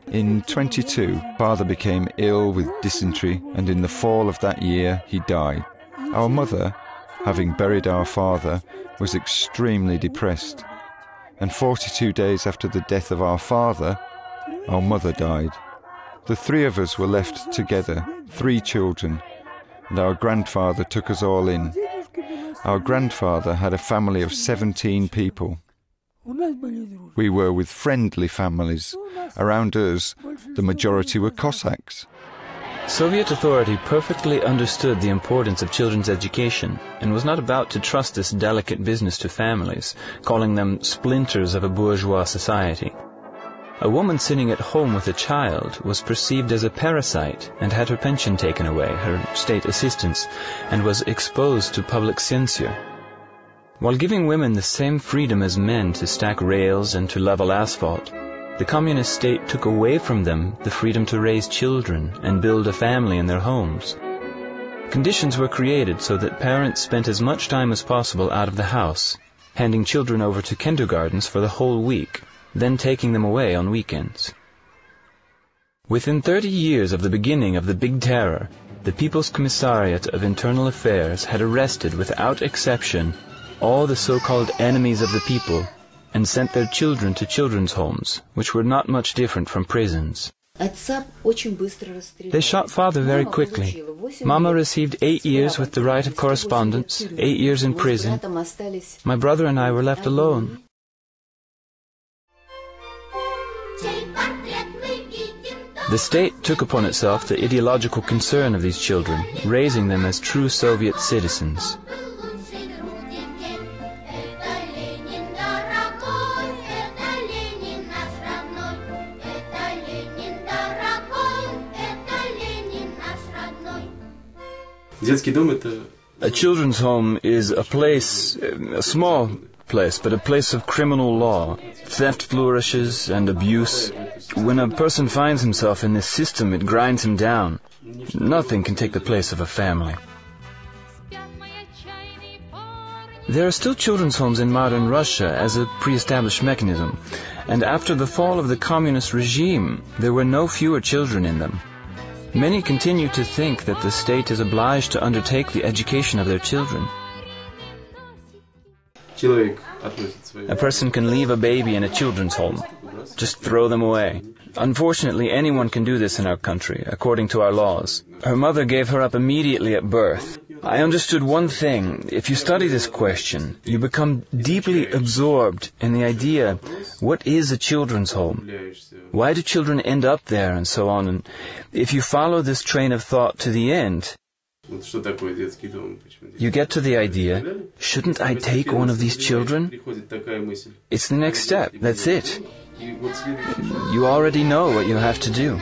In 22, father became ill with dysentery, and in the fall of that year he died. Our mother, having buried our father, was extremely depressed. And 42 days after the death of our father, our mother died. The three of us were left together, 3 children, and our grandfather took us all in. Our grandfather had a family of 17 people. We were with friendly families. Around us, the majority were Cossacks. Soviet authority perfectly understood the importance of children's education and was not about to trust this delicate business to families, calling them splinters of a bourgeois society. A woman sitting at home with a child was perceived as a parasite and had her pension taken away, her state assistance, and was exposed to public censure. While giving women the same freedom as men to stack rails and to level asphalt, the communist state took away from them the freedom to raise children and build a family in their homes. Conditions were created so that parents spent as much time as possible out of the house, handing children over to kindergartens for the whole week, then taking them away on weekends. Within 30 years of the beginning of the Big Terror, the People's Commissariat of Internal Affairs had arrested without exception all the so-called enemies of the people and sent their children to children's homes, which were not much different from prisons. They shot father very quickly. Mama received 8 years with the right of correspondence, 8 years in prison. My brother and I were left alone. The state took upon itself the ideological concern of these children, raising them as true Soviet citizens. A children's home is a place, a small place, but a place of criminal law. Theft flourishes and abuse. When a person finds himself in this system, it grinds him down. Nothing can take the place of a family. There are still children's homes in modern Russia as a pre-established mechanism, and after the fall of the communist regime, there were no fewer children in them. Many continue to think that the state is obliged to undertake the education of their children. A person can leave a baby in a children's home, just throw them away. Unfortunately, anyone can do this in our country, according to our laws. Her mother gave her up immediately at birth. I understood one thing. If you study this question, you become deeply absorbed in the idea, what is a children's home? Why do children end up there, and so on? And if you follow this train of thought to the end, you get to the idea, shouldn't I take one of these children? It's the next step. That's it. You already know what you have to do.